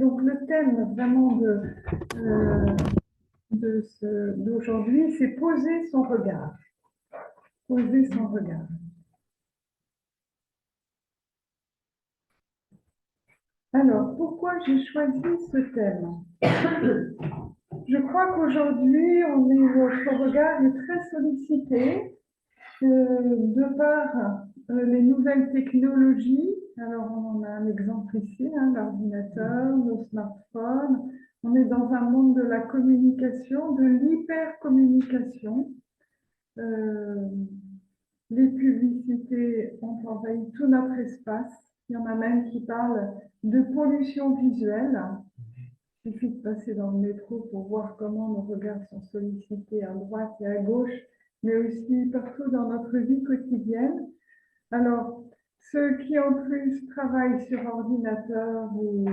donc le thème vraiment d'aujourd'hui, c'est poser son regard. Poser son regard. Alors, pourquoi j'ai choisi ce thème? Je crois qu'aujourd'hui, notre regard est très sollicité de par les nouvelles technologies. Alors, on en a un exemple ici, hein, l'ordinateur, nos smartphones. On est dans un monde de la communication, de l'hypercommunication. Les publicités ont envahi tout notre espace. Il y en a même qui parlent de pollution visuelle. Il suffit de passer dans le métro pour voir comment nos regards sont sollicités à droite et à gauche, mais aussi partout dans notre vie quotidienne. Alors, ceux qui en plus travaillent sur ordinateur ou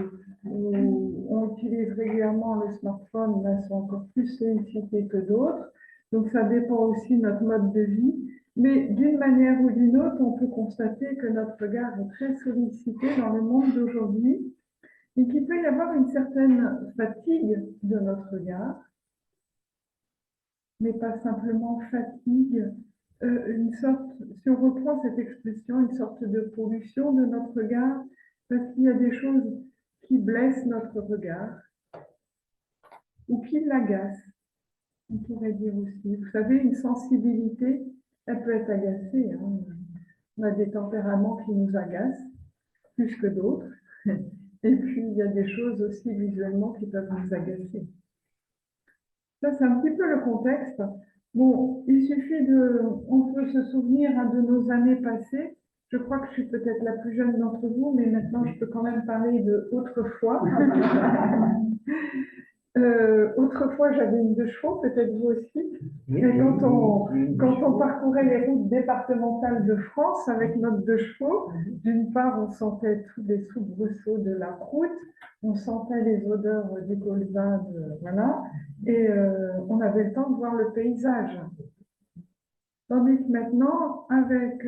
on utilise régulièrement le smartphone, là, sont encore plus sollicités que d'autres. Donc, ça dépend aussi de notre mode de vie. Mais d'une manière ou d'une autre, on peut constater que notre regard est très sollicité dans le monde d'aujourd'hui et qu'il peut y avoir une certaine fatigue de notre regard, mais pas simplement fatigue, une sorte, si on reprend cette expression, une sorte de pollution de notre regard, parce qu'il y a des choses qui blessent notre regard ou qui l'agacent, on pourrait dire aussi. Vous savez, une sensibilité, elle peut être agacée, hein. On a des tempéraments qui nous agacent plus que d'autres, et puis il y a des choses aussi visuellement qui peuvent nous agacer. Ça, c'est un petit peu le contexte. Bon, il suffit on peut se souvenir de nos années passées. Je crois que je suis peut-être la plus jeune d'entre vous, mais maintenant je peux quand même parler de autrefois. Autrefois, j'avais une 2 chevaux, peut-être vous aussi. Et quand on parcourait les routes départementales de France avec notre 2 chevaux, d'une part, on sentait tous les soubresauts de la route, on sentait les odeurs du colza, voilà, et on avait le temps de voir le paysage. Tandis que maintenant, avec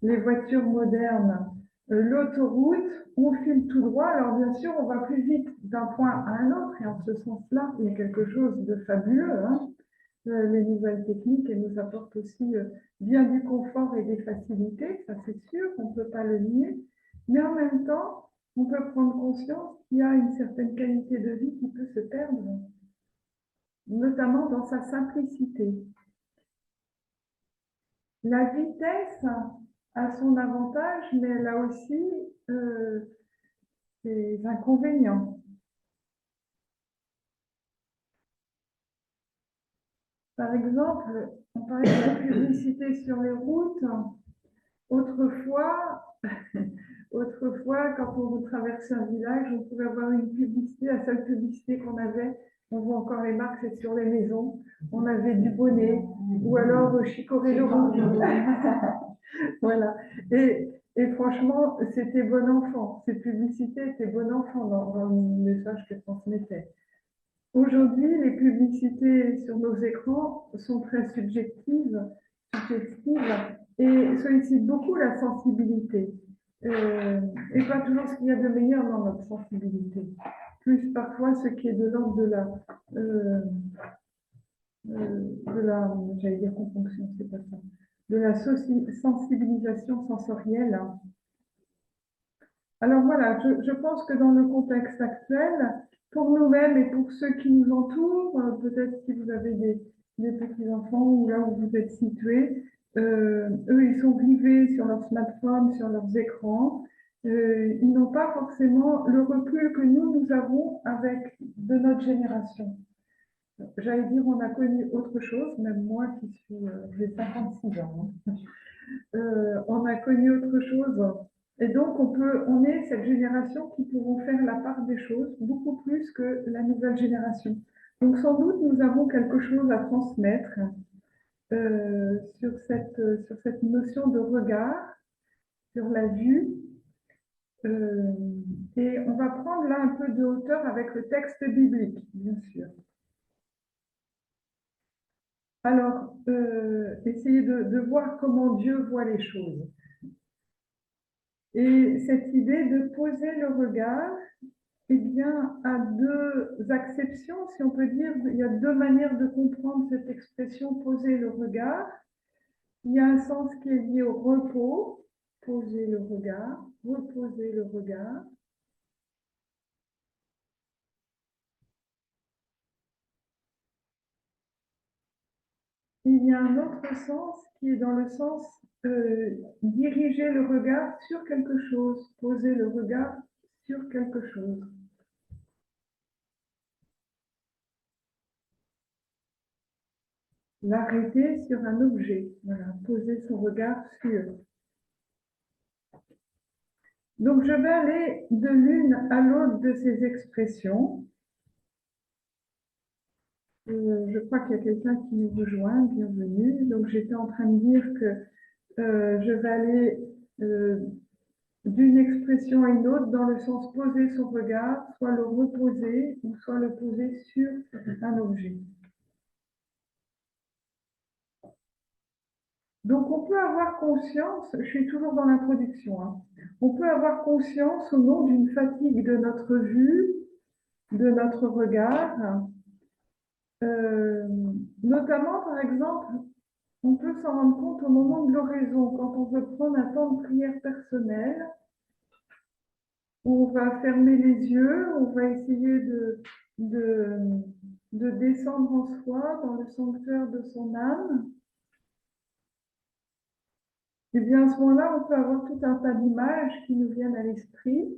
les voitures modernes, l'autoroute, on file tout droit. Alors bien sûr, on va plus vite d'un point à un autre, et en ce sens-là, il y a quelque chose de fabuleux, hein. Les nouvelles techniques, elles nous apportent aussi bien du confort et des facilités, ça c'est sûr, on ne peut pas le nier. Mais en même temps, on peut prendre conscience qu'il y a une certaine qualité de vie qui peut se perdre, notamment dans sa simplicité. La vitesse a son avantage, mais elle a aussi ses inconvénients. Par exemple, on parlait de la publicité sur les routes. Autrefois, quand on traversait un village, on pouvait avoir une publicité, la seule publicité qu'on avait, on voit encore les marques, c'est sur les maisons. On avait du bonnet, ou alors Chicorée le rouge. Voilà. Et franchement, c'était bon enfant. Ces publicités étaient bon enfant dans le message qu'elles transmettaient. Aujourd'hui, les publicités sur nos écrans sont très suggestives et sollicitent beaucoup la sensibilité. Et pas toujours ce qu'il y a de meilleur dans notre sensibilité. Plus parfois ce qui est de l'ordre j'allais dire componction, c'est pas ça, de la sensibilisation sensorielle. Alors voilà, je pense que dans le contexte actuel, pour nous-mêmes et pour ceux qui nous entourent, peut-être si vous avez des petits-enfants ou là où vous êtes situés, eux, ils sont rivés sur leur smartphone, sur leurs écrans. Ils n'ont pas forcément le recul que nous avons avec de notre génération. J'allais dire, on a connu autre chose, même moi qui j'ai 56 ans. On a connu autre chose. Et donc, on est cette génération qui pourront faire la part des choses beaucoup plus que la nouvelle génération. Donc, sans doute, nous avons quelque chose à transmettre sur cette notion de regard, sur la vue. Et on va prendre là un peu de hauteur avec le texte biblique, bien sûr. Alors, essayez de voir comment Dieu voit les choses. Et cette idée de poser le regard eh bien, a deux acceptions, si on peut dire. Il y a deux manières de comprendre cette expression poser le regard. Il y a un sens qui est lié au repos, poser le regard, reposer le regard. Il y a un autre sens qui est dans le sens diriger le regard sur quelque chose, poser le regard sur quelque chose. L'arrêter sur un objet, voilà, poser son regard sur. Donc je vais aller de l'une à l'autre de ces expressions. Je crois qu'il y a quelqu'un qui nous rejoint, bienvenue. Donc j'étais en train de dire que je vais aller d'une expression à une autre dans le sens poser son regard, soit le reposer ou soit le poser sur un objet. Donc on peut avoir conscience, je suis toujours dans l'introduction, hein, on peut avoir conscience au nom d'une fatigue de notre vue, de notre regard, notamment par exemple, on peut s'en rendre compte au moment de l'oraison, quand on veut prendre un temps de prière personnelle, où on va fermer les yeux, on va essayer de, de descendre en soi, dans le sanctuaire de son âme. Et bien à ce moment-là, on peut avoir tout un tas d'images qui nous viennent à l'esprit,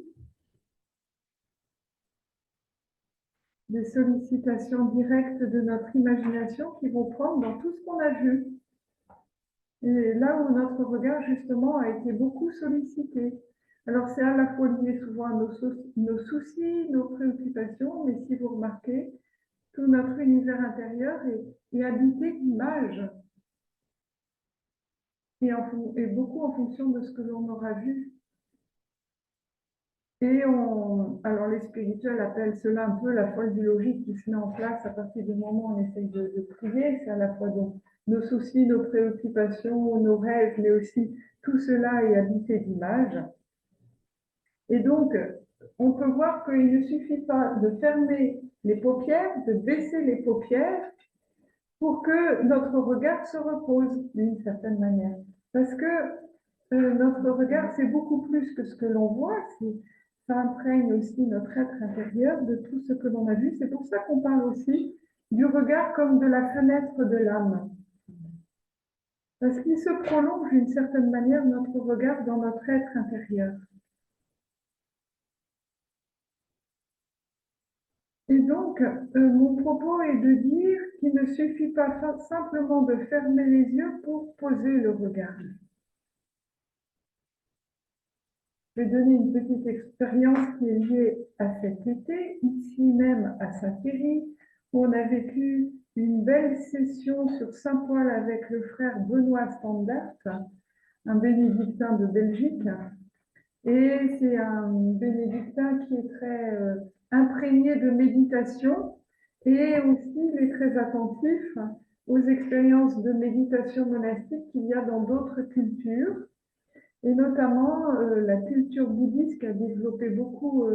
des sollicitations directes de notre imagination qui vont prendre dans tout ce qu'on a vu. Et là où notre regard, justement, a été beaucoup sollicité. Alors, c'est à la fois lié souvent à nos soucis, nos préoccupations, mais si vous remarquez, tout notre univers intérieur est habité d'images et beaucoup en fonction de ce que l'on aura vu. Alors les spirituels appellent cela un peu la folle du logique qui se met en place à partir du moment où on essaye de prier. C'est à la fois donc nos soucis, nos préoccupations, nos rêves, mais aussi tout cela est habité d'images. Et donc, on peut voir qu'il ne suffit pas de fermer les paupières, de baisser les paupières pour que notre regard se repose d'une certaine manière. Parce que notre regard, c'est beaucoup plus que ce que l'on voit, ça imprègne aussi notre être intérieur de tout ce que l'on a vu. C'est pour ça qu'on parle aussi du regard comme de la fenêtre de l'âme. Parce qu'il se prolonge d'une certaine manière notre regard dans notre être intérieur. Et donc, mon propos est de dire qu'il ne suffit pas simplement de fermer les yeux pour poser le regard. Je vais donner une petite expérience qui est liée à cet été, ici même à Saint-Thierry, où on a vécu une belle session sur Saint-Paul avec le frère Benoît Standart, un bénédictin de Belgique. Et c'est un bénédictin qui est très imprégné de méditation et aussi il est très attentif aux expériences de méditation monastique qu'il y a dans d'autres cultures. Et notamment la culture bouddhiste qui a développé beaucoup,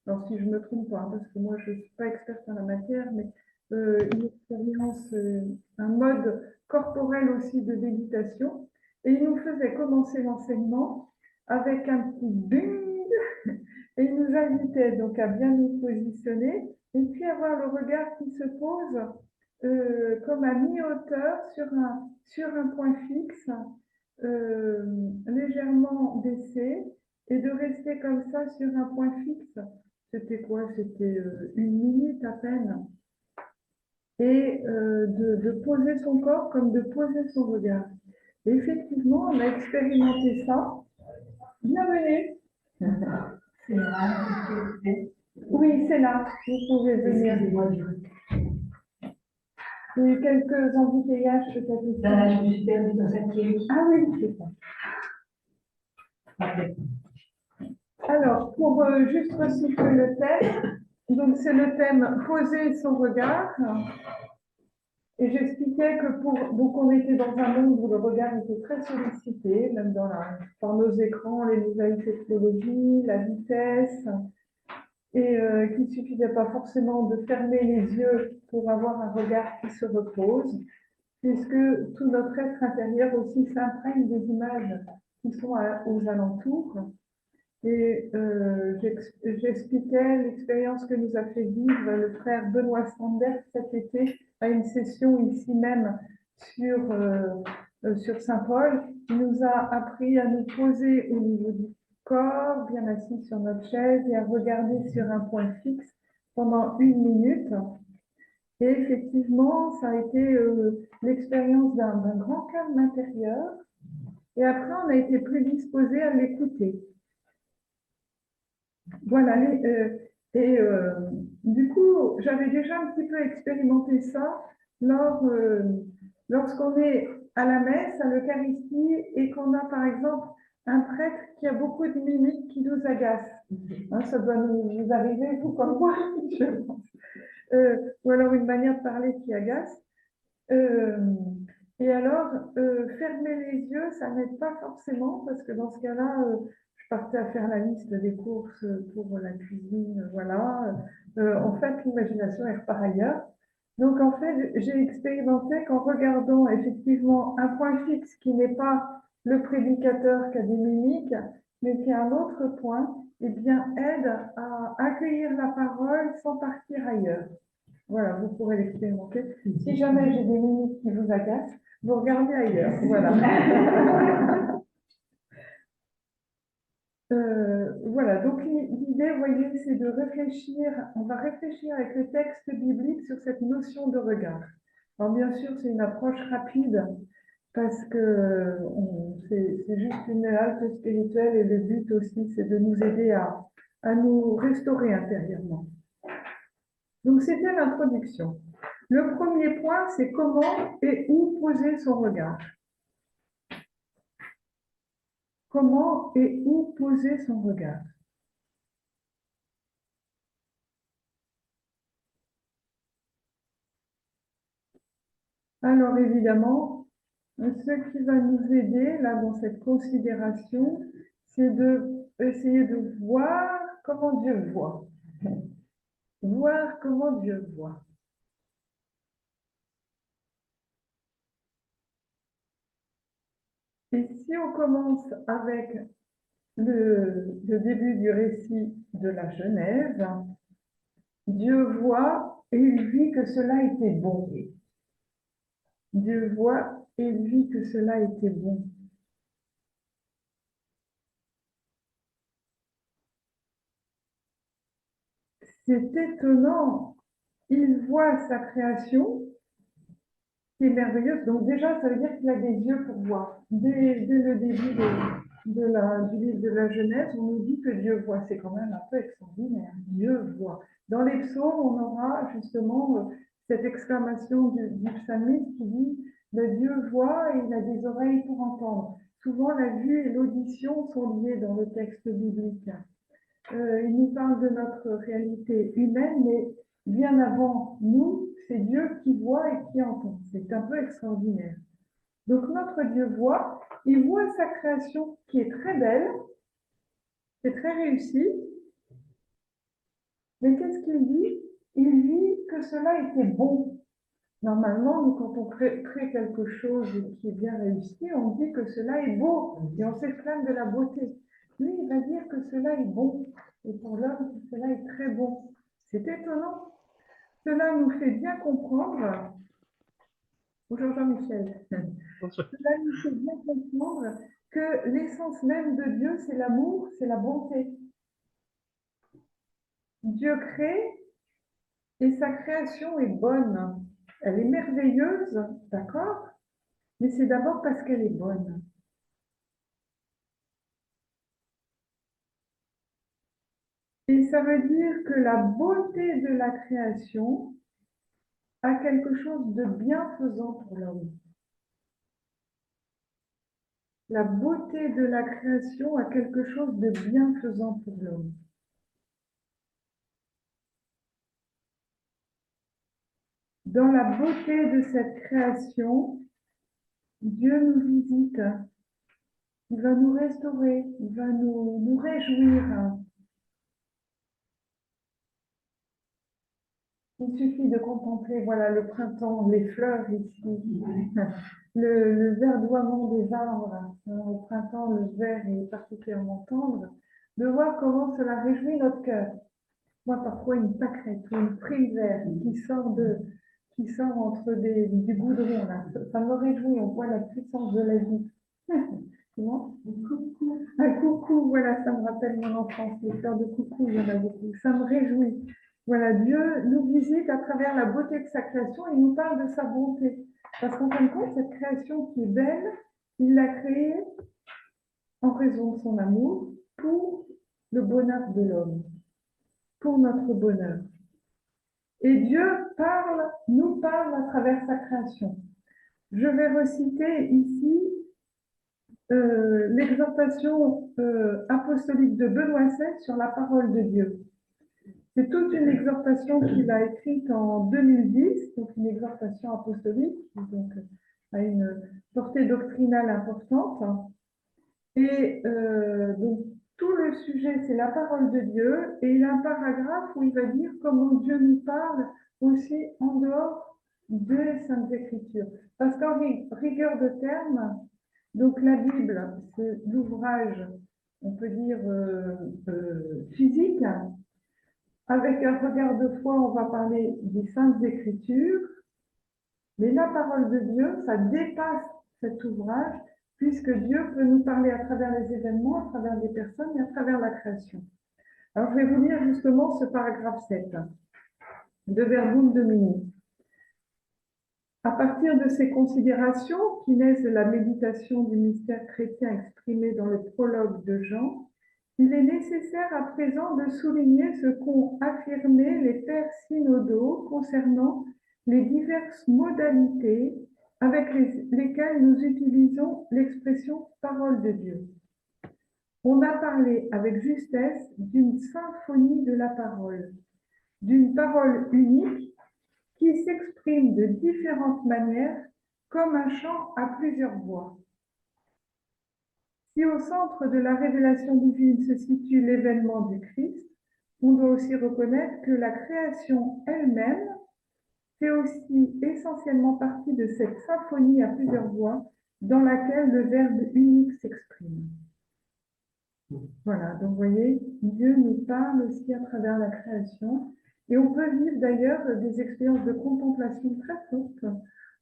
alors si je ne me trompe pas, parce que moi je ne suis pas experte en la matière, mais une expérience, un mode corporel aussi de méditation. Et il nous faisait commencer l'enseignement avec un petit bing, et il nous invitait donc à bien nous positionner, et puis avoir le regard qui se pose comme à mi-hauteur sur un point fixe, légèrement baissé, et de rester comme ça sur un point fixe. C'était quoi? C'était une minute à peine. Et de poser son corps comme de poser son regard. Et effectivement, on a expérimenté ça. Bienvenue. C'est là. Oui, c'est là. Vous pouvez venir. Il y a eu quelques embouteillages peut-être. Je me suis perdue dans cette série. Ah oui, c'est ça. Parfait. Alors, pour juste resituer le thème, donc c'est le thème poser son regard. Et j'expliquais que donc on était dans un monde où le regard était très sollicité, même par nos écrans, les nouvelles technologies, la vitesse. et qu'il ne suffisait pas forcément de fermer les yeux pour avoir un regard qui se repose, puisque tout notre être intérieur aussi s'imprègne des images qui sont aux alentours. Et j'expliquais l'expérience que nous a fait vivre le frère Benoît Sanders cet été à une session ici même sur Saint-Paul. Il nous a appris à nous poser au niveau du corps, bien assis sur notre chaise, et à regarder sur un point fixe pendant 1 minute. Et effectivement, ça a été l'expérience d'un grand calme intérieur. Et après, on a été plus disposé à l'écouter. Voilà. Du coup, j'avais déjà un petit peu expérimenté ça lorsqu'on est à la messe, à l'Eucharistie, et qu'on a par exemple un prêtre qui a beaucoup de mimiques qui nous agacent. Hein, ça doit nous arriver, vous comme moi, je pense. Ou alors une manière de parler qui agace. Euh, et alors, fermer les yeux, ça n'aide pas forcément, parce que dans ce cas-là, je partais à faire la liste des courses pour la cuisine, voilà. En fait, l'imagination, elle repart ailleurs. Donc, en fait, j'ai expérimenté qu'en regardant effectivement un point fixe qui n'est pas le prédicateur qui a des mimiques, mais qui a un autre point, eh bien, aide à accueillir la parole sans partir ailleurs. Voilà, vous pourrez l'expérimenter. Si jamais j'ai des mimiques qui vous agacent, vous regardez ailleurs. Voilà. Voilà, donc l'idée, vous voyez, c'est de réfléchir, on va réfléchir avec le texte biblique sur cette notion de regard. Alors bien sûr, c'est une approche rapide parce que c'est juste une halte spirituelle et le but aussi, c'est de nous aider à nous restaurer intérieurement. Donc c'était l'introduction. Le premier point, c'est comment et où poser son regard. Comment et où poser son regard. Alors évidemment, ce qui va nous aider là dans cette considération, c'est d'essayer de voir comment Dieu voit. Voir comment Dieu voit. Et si on commence avec le début du récit de la Genèse, Dieu voit et il vit que cela était bon. Dieu voit et il vit que cela était bon. C'est étonnant. Il voit sa création qui est merveilleuse. Donc déjà, ça veut dire qu'il a des yeux pour voir. Dès le début du livre de la Genèse, on nous dit que Dieu voit. C'est quand même un peu extraordinaire. Dieu voit. Dans les psaumes, on aura justement cette exclamation du psalmiste qui dit Dieu voit et il a des oreilles pour entendre. Souvent, la vue et l'audition sont liées dans le texte biblique. Il nous parle de notre réalité humaine, mais bien avant nous, c'est Dieu qui voit et qui entend. C'est un peu extraordinaire. Donc notre Dieu voit, il voit sa création qui est très belle, c'est très réussi, mais qu'est-ce qu'il dit? Il dit que cela était bon. Normalement, nous, quand on crée quelque chose qui est bien réussi, on dit que cela est beau et on s'exclame de la beauté. Lui, il va dire que cela est bon. Et pour l'homme, cela est très bon. C'est étonnant. Cela nous fait bien comprendre. Bonjour Jean-Michel. Cela nous fait bien comprendre que l'essence même de Dieu, c'est l'amour, c'est la bonté. Dieu crée et sa création est bonne. Elle est merveilleuse, d'accord? Mais c'est d'abord parce qu'elle est bonne. Et ça veut dire que la beauté de la création a quelque chose de bienfaisant pour l'homme. La beauté de la création a quelque chose de bienfaisant pour l'homme. Dans la beauté de cette création, Dieu nous visite, il va nous restaurer, il va nous réjouir. Il suffit de contempler, voilà, le printemps, les fleurs ici, le verdoiement des arbres. Au printemps, le vert est particulièrement tendre. De voir comment cela réjouit notre cœur. Moi, parfois, une pâquerette ou une prime verte qui sort entre du goudron, là, ça me réjouit. On voit la puissance de la vie. Comment? Un coucou, voilà, ça me rappelle mon enfance. Les fleurs de coucou, il y en a beaucoup. Ça me réjouit. Voilà, Dieu nous visite à travers la beauté de sa création et nous parle de sa bonté. Parce qu'en fin de compte, cette création qui est belle, il l'a créée en raison de son amour pour le bonheur de l'homme, pour notre bonheur. Et Dieu nous parle à travers sa création. Je vais reciter ici l'exhortation apostolique de Benoît XVI sur la parole de Dieu. C'est toute une exhortation qu'il a écrite en 2010, donc une exhortation apostolique, donc a une portée doctrinale importante. Et donc tout le sujet, c'est la parole de Dieu, et il a un paragraphe où il va dire comment Dieu nous parle aussi en dehors des Saintes Écritures. Parce qu'en rigueur de terme, donc la Bible, c'est l'ouvrage, on peut dire, physique. Avec un regard de foi, on va parler des Saintes Écritures, mais la parole de Dieu, ça dépasse cet ouvrage, puisque Dieu peut nous parler à travers les événements, à travers les personnes et à travers la création. Alors, je vais vous lire justement ce paragraphe 7 de Verbum Domini. À partir de ces considérations qui naissent de la méditation du mystère chrétien exprimé dans le prologue de Jean, il est nécessaire à présent de souligner ce qu'ont affirmé les pères synodaux concernant les diverses modalités avec lesquelles nous utilisons l'expression parole de Dieu. On a parlé avec justesse d'une symphonie de la parole, d'une parole unique qui s'exprime de différentes manières comme un chant à plusieurs voix. Si au centre de la révélation divine se situe l'événement du Christ, on doit aussi reconnaître que la création elle-même fait aussi essentiellement partie de cette symphonie à plusieurs voix dans laquelle le Verbe unique s'exprime. Voilà, donc vous voyez, Dieu nous parle aussi à travers la création et on peut vivre d'ailleurs des expériences de contemplation très fortes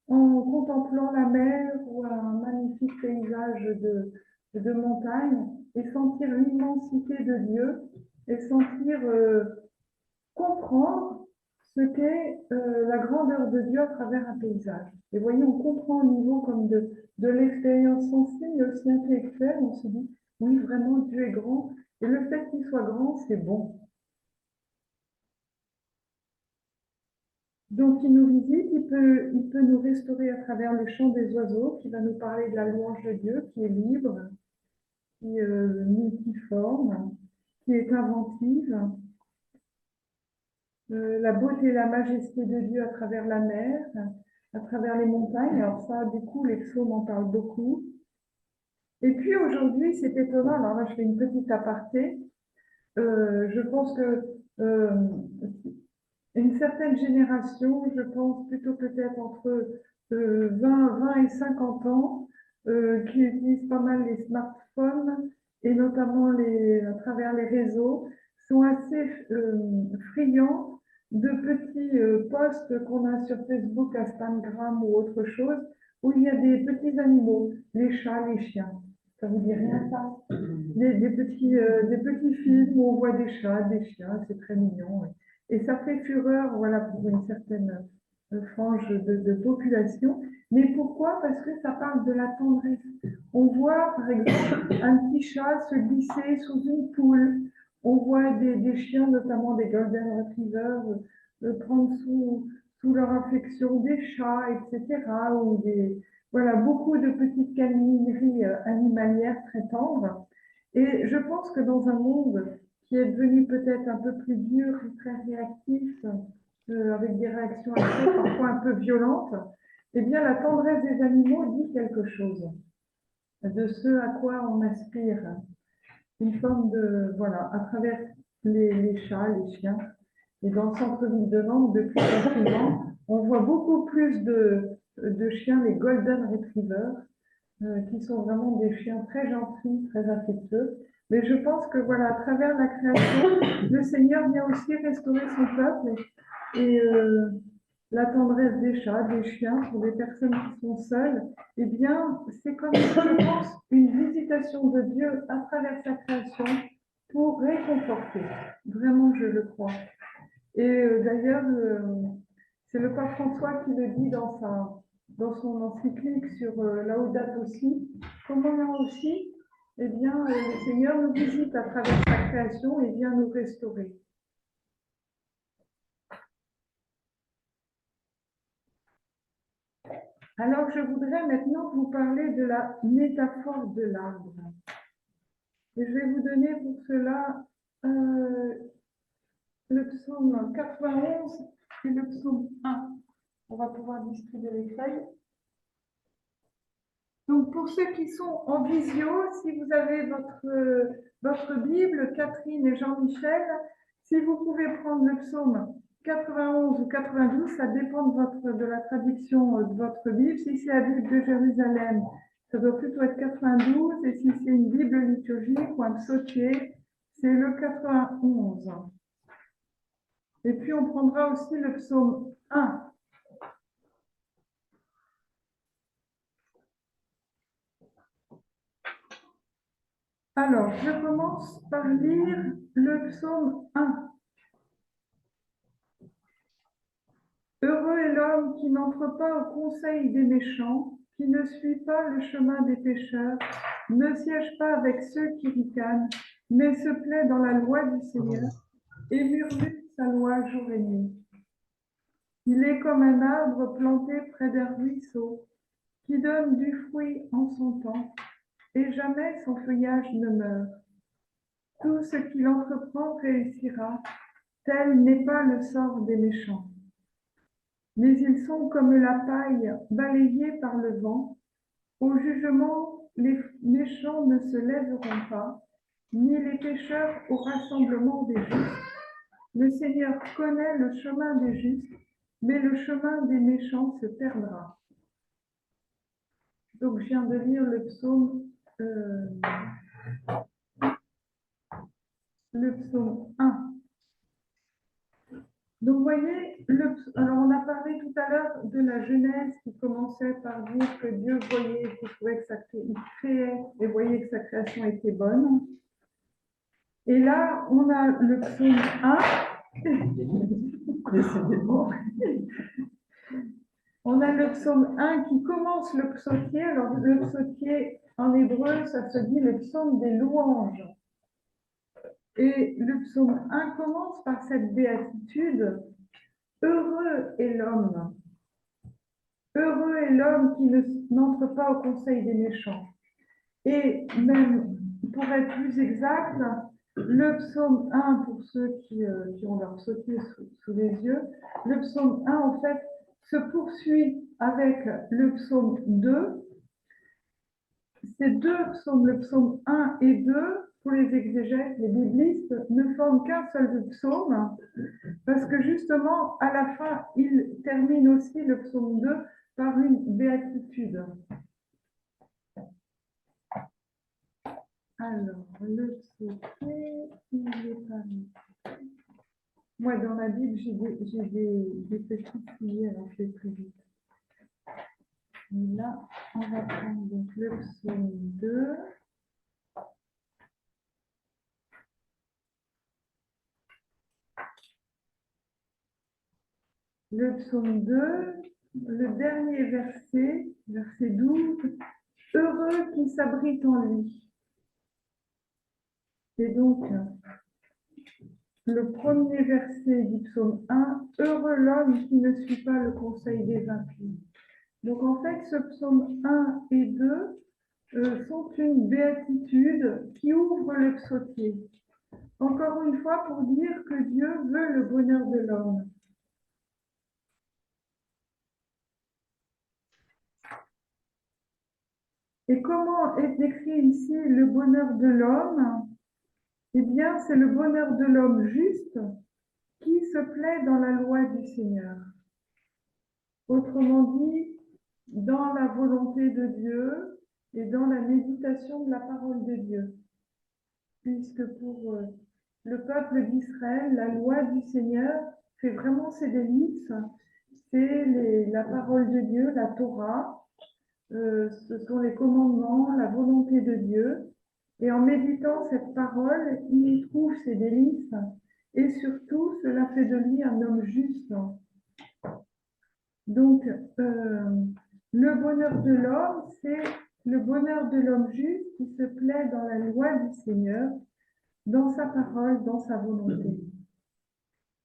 en contemplant la mer ou un magnifique paysage de montagne et sentir l'immensité de Dieu et sentir comprendre ce qu'est la grandeur de Dieu à travers un paysage. Et voyez, on comprend au niveau comme de l'expérience sensible mais aussi intellectuelle, on se dit, oui, vraiment, Dieu est grand, et le fait qu'il soit grand, c'est bon. Donc, il nous visite, il peut nous restaurer à travers le chant des oiseaux, qui va nous parler de la louange de Dieu, qui est libre, qui est multiforme, qui est inventive. La beauté et la majesté de Dieu à travers la mer, à travers les montagnes. Alors ça, du coup, les psaumes en parlent beaucoup. Et puis aujourd'hui, c'est étonnant, alors là, je fais une petite aparté. Je pense que une certaine génération, je pense plutôt peut-être entre 20 et 50 ans, qui utilisent pas mal les smartphones et notamment à travers les réseaux, sont assez friands de petits posts qu'on a sur Facebook, Instagram ou autre chose, où il y a des petits animaux, les chats, les chiens. Ça vous dit rien, ça? Des petits films où on voit des chats, des chiens, c'est très mignon. Ouais. Et ça fait fureur, voilà, pour une certaine frange de population. Mais pourquoi? Parce que ça parle de la tendresse. On voit, par exemple, un petit chat se glisser sous une poule. On voit des chiens, notamment des Golden Retrievers, prendre sous leur affection des chats, etc. Ou voilà, beaucoup de petites câlineries animalières très tendres. Et je pense que dans un monde qui est devenu peut-être un peu plus dur et très réactif, avec des réactions parfois un peu violentes, eh bien la tendresse des animaux dit quelque chose de ce à quoi on aspire. Une forme de, voilà, à travers les chats, les chiens. Et dans le centre-ville de Nantes, depuis le confinement, on voit beaucoup plus de chiens, les Golden Retrievers, qui sont vraiment des chiens très gentils, très affectueux. Mais je pense que voilà, à travers la création, le Seigneur vient aussi restaurer son peuple et la tendresse des chats, des chiens, pour des personnes qui sont seules. Eh bien, c'est comme, je pense, une visitation de Dieu à travers sa création pour réconforter. Vraiment, je le crois. Et d'ailleurs, c'est le pape François qui le dit dans son encyclique sur Laudato Si. Comment là aussi, eh bien, le Seigneur nous visite à travers sa création et vient nous restaurer. Alors, je voudrais maintenant vous parler de la métaphore de l'arbre. Et je vais vous donner pour cela le psaume 91 et le psaume 1. On va pouvoir distribuer les feuilles. Donc, pour ceux qui sont en visio, si vous avez votre Bible, Catherine et Jean-Michel, si vous pouvez prendre le psaume 91 ou 92, ça dépend de la traduction de votre Bible. Si c'est la Bible de Jérusalem, ça doit plutôt être 92, et si c'est une Bible liturgique ou un psautier, c'est le 91. Et puis, on prendra aussi le psaume 1. Alors, je commence par lire le psaume 1. Heureux est l'homme qui n'entre pas au conseil des méchants, qui ne suit pas le chemin des pécheurs, ne siège pas avec ceux qui ricanent, mais se plaît dans la loi du Seigneur et murmure sa loi jour et nuit. Il est comme un arbre planté près d'un ruisseau, qui donne du fruit en son temps, et jamais son feuillage ne meurt. Tout ce qu'il entreprend réussira, tel n'est pas le sort des méchants. Mais ils sont comme la paille balayée par le vent. Au jugement, les méchants ne se lèveront pas, ni les pécheurs au rassemblement des justes. Le Seigneur connaît le chemin des justes, mais le chemin des méchants se perdra. Donc, je viens de lire le psaume 1. Donc, vous voyez, alors on a parlé tout à l'heure de la Genèse qui commençait par dire que Dieu voyait, qu'il trouvait que il créait et voyait que sa création était bonne. Et là, on a le psaume 1. Décidément. On a le psaume 1 qui commence le psautier. Alors, le psautier en hébreu, ça se dit le psaume des louanges. Et le psaume 1 commence par cette béatitude. Heureux est l'homme. Heureux est l'homme qui n'entre pas au conseil des méchants. Et même, pour être plus exact, le psaume 1, pour ceux qui ont leur psautier sous les yeux, le psaume 1, en fait, se poursuit avec le psaume 2. Ces deux psaumes, le psaume 1 et 2, pour les exégètes, les biblistes, ne forment qu'un seul psaume, parce que justement, à la fin, il termine aussi le psaume 2 par une béatitude. Alors, le psautier, il est pas. Moi, dans ma Bible, j'ai des petits filets, alors je vais plus vite. Et là, on va prendre donc le psaume 2. Le psaume 2, le dernier verset, verset 12, heureux qui s'abrite en lui. Et donc, le premier verset du psaume 1, heureux l'homme qui ne suit pas le conseil des impies. Donc, en fait, ce psaume 1 et 2 sont une béatitude qui ouvre le psautier. Encore une fois, pour dire que Dieu veut le bonheur de l'homme. Et comment est décrit ici le bonheur de l'homme? Eh bien, c'est le bonheur de l'homme juste qui se plaît dans la loi du Seigneur. Autrement dit, dans la volonté de Dieu et dans la méditation de la parole de Dieu. Puisque pour le peuple d'Israël, la loi du Seigneur fait vraiment ses délices. C'est la parole de Dieu, la Torah, ce sont les commandements, la volonté de Dieu. Et en méditant cette parole, il y trouve ses délices. Et surtout, cela fait de lui un homme juste. Donc, le bonheur de l'homme, c'est le bonheur de l'homme juste qui se plaît dans la loi du Seigneur, dans sa parole, dans sa volonté.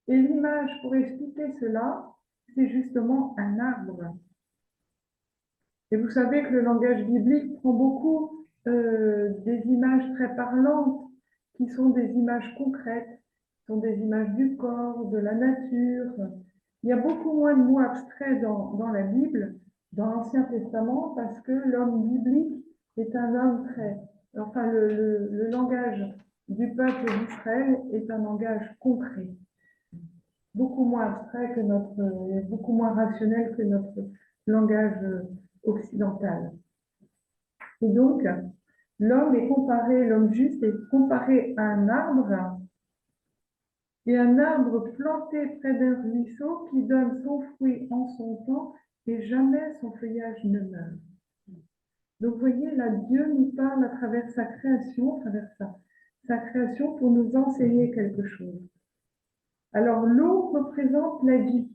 Et l'image pour expliquer cela, c'est justement un arbre. Et vous savez que le langage biblique prend beaucoup des images très parlantes, qui sont des images concrètes, qui sont des images du corps, de la nature. Il y a beaucoup moins de mots abstraits dans la Bible, dans l'Ancien Testament, parce que l'homme biblique est un homme très... Enfin, le langage du peuple d'Israël est un langage concret, beaucoup moins abstrait que beaucoup moins rationnel que notre langage occidental. Et donc, l'homme juste est comparé à un arbre, et un arbre planté près d'un ruisseau qui donne son fruit en son temps et jamais son feuillage ne meurt. Donc, vous voyez, là, Dieu nous parle à travers sa création, à travers sa création pour nous enseigner quelque chose. Alors, l'eau représente la vie,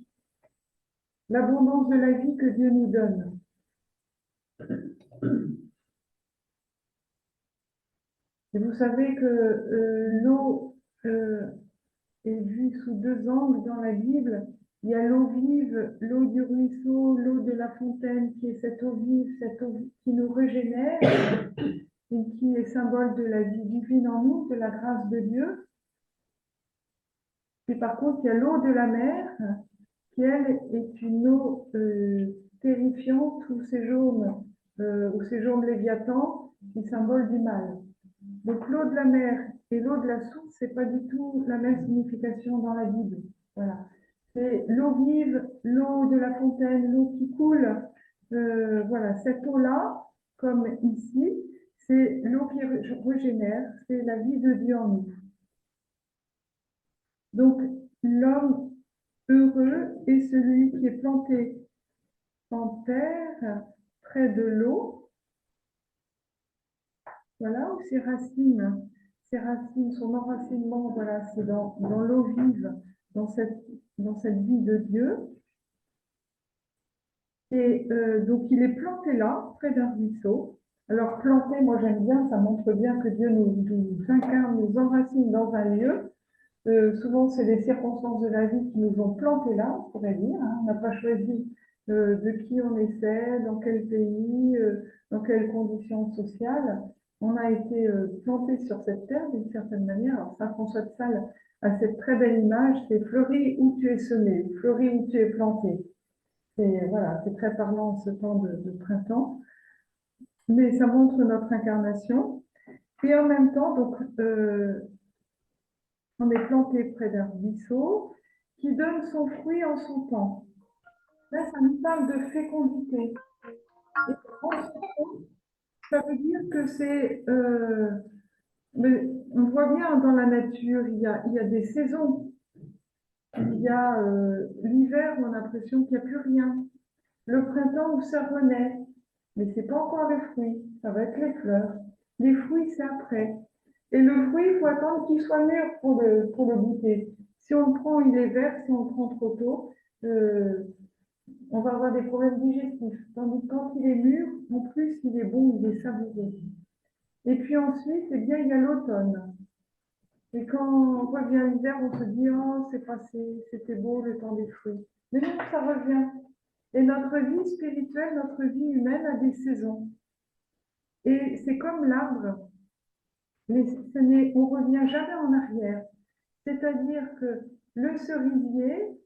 l'abondance de la vie que Dieu nous donne. Et vous savez que l'eau est vue sous deux angles dans la Bible. Il y a l'eau vive, l'eau du ruisseau, l'eau de la fontaine, qui est cette eau vive, cette eau qui nous régénère et qui est symbole de la vie divine en nous, de la grâce de Dieu. Et par contre, il y a l'eau de la mer, qui, elle, est une eau terrifiante, ou séjourne Léviathan, qui symbole du mal. Donc l'eau de la mer et l'eau de la source, c'est pas du tout la même signification dans la Bible. Voilà. C'est l'eau vive, l'eau de la fontaine, l'eau qui coule. Voilà, cette eau-là, comme ici, c'est l'eau qui régénère, c'est la vie de Dieu en nous. Donc l'homme heureux est celui qui est planté en terre, près de l'eau. Voilà, où ses racines, son enracinement, voilà, c'est dans l'eau vive, dans cette vie de Dieu. Et donc, il est planté là, près d'un ruisseau. Alors, planté, moi j'aime bien, ça montre bien que Dieu nous incarne, nous enracine dans un lieu. Souvent, c'est les circonstances de la vie qui nous ont plantés là, on pourrait dire. Hein. On n'a pas choisi de qui on essaie, dans quel pays, dans quelles conditions sociales. On a été plantés sur cette terre d'une certaine manière. Alors, Saint François de Sales a cette très belle image, c'est fleuris où tu es semé, fleuris où tu es planté. Voilà, c'est très parlant ce temps de printemps. Mais ça montre notre incarnation. Et en même temps, donc, on est planté près d'un ruisseau qui donne son fruit en son temps. Là, ça nous parle de fécondité. Et en son temps, ça veut dire que c'est... mais on voit bien dans la nature, il y a des saisons. Il y a l'hiver où on a l'impression qu'il n'y a plus rien. Le printemps où ça renaît. Mais ce n'est pas encore les fruits, ça va être les fleurs. Les fruits, c'est après. Et le fruit, il faut attendre qu'il soit mûr pour le goûter. Si on le prend, il est vert. Si on le prend trop tôt, on va avoir des problèmes digestifs. Tandis que quand il est mûr, en plus, il est bon, il est savoureux. Et puis ensuite, eh bien, il y a l'automne. Et quand on revient l'hiver, on se dit, oh, c'est passé, c'était beau le temps des fruits. Mais non, ça revient. Et notre vie spirituelle, notre vie humaine a des saisons. Et c'est comme l'arbre. Mais on ne revient jamais en arrière. C'est-à-dire que le cerisier,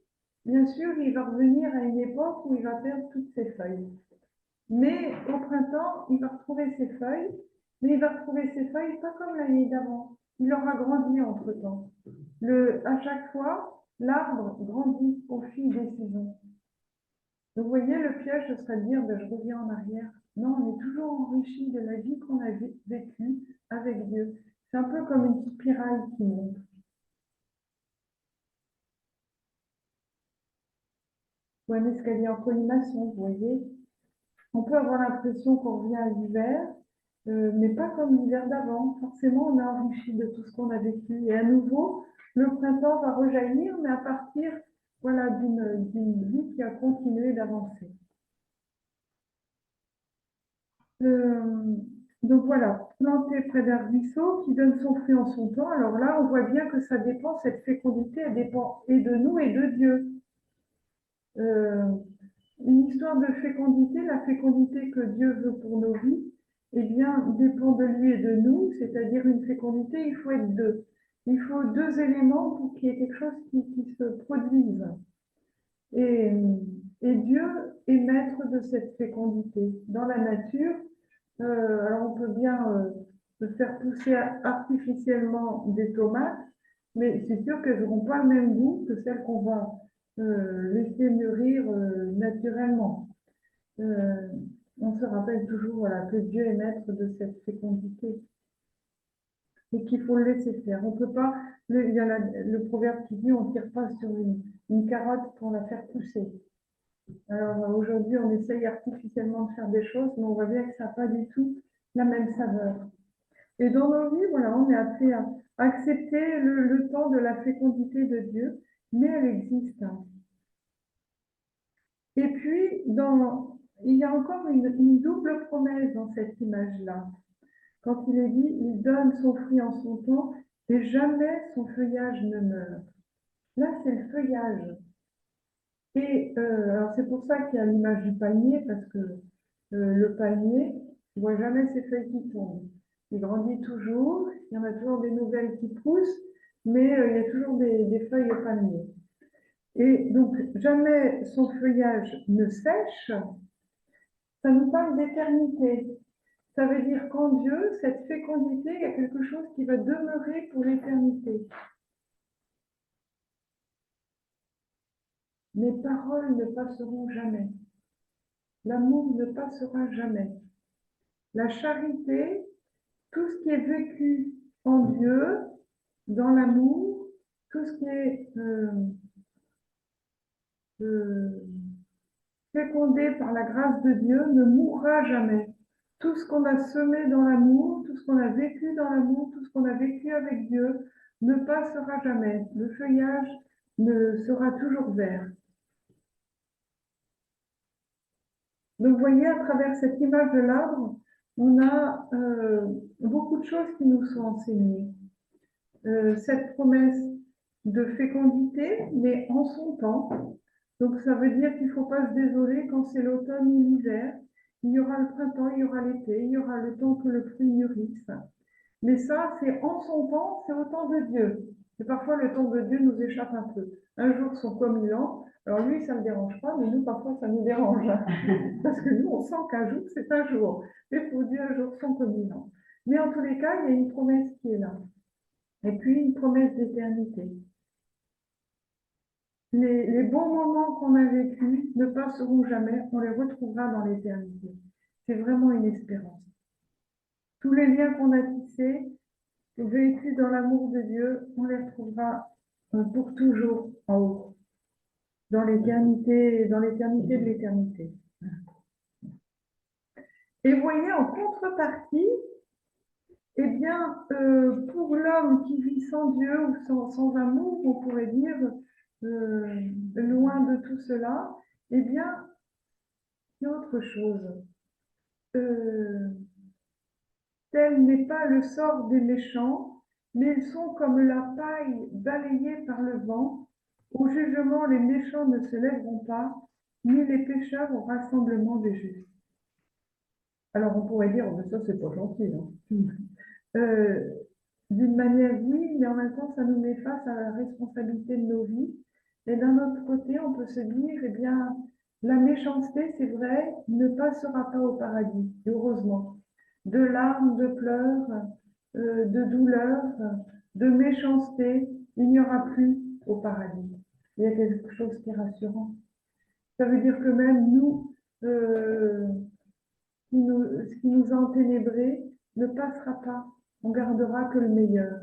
bien sûr, il va revenir à une époque où il va perdre toutes ses feuilles. Mais au printemps, il va retrouver ses feuilles, mais il va retrouver ses feuilles pas comme l'année d'avant. Il aura grandi entre-temps. À chaque fois, l'arbre grandit au fil des saisons. Donc, vous voyez, le piège, ce serait de dire, ben, je reviens en arrière. Non, on est toujours enrichi de la vie qu'on a vécue avec Dieu. C'est un peu comme une spirale qui monte. Ou un escalier en colimaçon, vous voyez. On peut avoir l'impression qu'on revient à l'hiver, mais pas comme l'hiver d'avant. Forcément, on est enrichi de tout ce qu'on a vécu. Et à nouveau, le printemps va rejaillir, mais à partir voilà, d'une vie qui a continué d'avancer. Donc voilà, planter près d'un ruisseau qui donne son fruit en son temps. Alors là, on voit bien que ça dépend, cette fécondité, elle dépend et de nous et de Dieu. Une histoire de fécondité, la fécondité que Dieu veut pour nos vies, eh bien, dépend de lui et de nous, c'est-à-dire une fécondité, il faut être deux. Il faut deux éléments pour qu'il y ait quelque chose qui se produise. Et, et Dieu est maître de cette fécondité. Dans la nature, alors on peut bien faire pousser artificiellement des tomates, mais c'est sûr qu'elles n'auront pas le même goût que celles qu'on va laisser mûrir naturellement. On se rappelle toujours voilà, que Dieu est maître de cette fécondité et qu'il faut le laisser faire. On peut pas, il y a le proverbe qui dit on ne tire pas sur une carotte pour la faire pousser. Alors aujourd'hui, on essaye artificiellement de faire des choses, mais on voit bien que ça n'a pas du tout la même saveur. Et dans nos vies, voilà, on est appelé à accepter le temps de la fécondité de Dieu, mais elle existe. Et puis, il y a encore une double promesse dans cette image-là. Quand il est dit, il donne son fruit en son temps et jamais son feuillage ne meurt. Là, c'est le feuillage. Et alors c'est pour ça qu'il y a l'image du palmier, parce que le palmier, on ne voit jamais ses feuilles qui tombent. Il grandit toujours, il y en a toujours des nouvelles qui poussent, mais il y a toujours des feuilles au palmier. Et donc, jamais son feuillage ne sèche, ça nous parle d'éternité. Ça veut dire qu'en Dieu, cette fécondité, il y a quelque chose qui va demeurer pour l'éternité. Mes paroles ne passeront jamais. L'amour ne passera jamais. La charité, tout ce qui est vécu en Dieu, dans l'amour, tout ce qui est fécondé par la grâce de Dieu ne mourra jamais. Tout ce qu'on a semé dans l'amour, tout ce qu'on a vécu dans l'amour, tout ce qu'on a vécu avec Dieu ne passera jamais. Le feuillage sera toujours vert. Donc, vous voyez, à travers cette image de l'arbre, on a beaucoup de choses qui nous sont enseignées. Cette promesse de fécondité, mais en son temps. Donc, ça veut dire qu'il ne faut pas se désoler quand c'est l'automne ou l'hiver. Il y aura le printemps, il y aura l'été, il y aura le temps que le fruit mûrisse. Mais ça, c'est en son temps, c'est au temps de Dieu. Et parfois, le temps de Dieu nous échappe un peu. Un jour sont comme 1000 ans. Alors lui, ça ne le dérange pas, mais nous, parfois, ça nous dérange. Parce que nous, on sent qu'un jour, c'est un jour. Et pour Dieu, un jour sont comme 1000 ans. Mais en tous les cas, il y a une promesse qui est là. Et puis, une promesse d'éternité. Les bons moments qu'on a vécus ne passeront jamais, on les retrouvera dans l'éternité. C'est vraiment une espérance. Tous les liens qu'on a tissés, vécus dans l'amour de Dieu, on les retrouvera pour toujours en haut, dans l'éternité de l'éternité. Et vous voyez, en contrepartie, eh bien, pour l'homme qui vit sans Dieu ou sans amour, on pourrait dire, loin de tout cela, eh bien, il y a autre chose. Tel n'est pas le sort des méchants, mais ils sont comme la paille balayée par le vent. Au jugement, les méchants ne se lèveront pas, ni les pécheurs au rassemblement des justes. Alors on pourrait dire, oh, mais ça c'est pas gentil. D'une manière, oui, mais en même temps, ça nous met face à la responsabilité de nos vies. Et d'un autre côté, on peut se dire, eh bien, la méchanceté, c'est vrai, ne passera pas au paradis, heureusement. De larmes, de pleurs, de douleurs, de méchanceté, il n'y aura plus au paradis. il y a quelque chose qui est rassurant. Ça veut dire que même nous, ce qui nous a enténébrés ne passera pas. On gardera que le meilleur.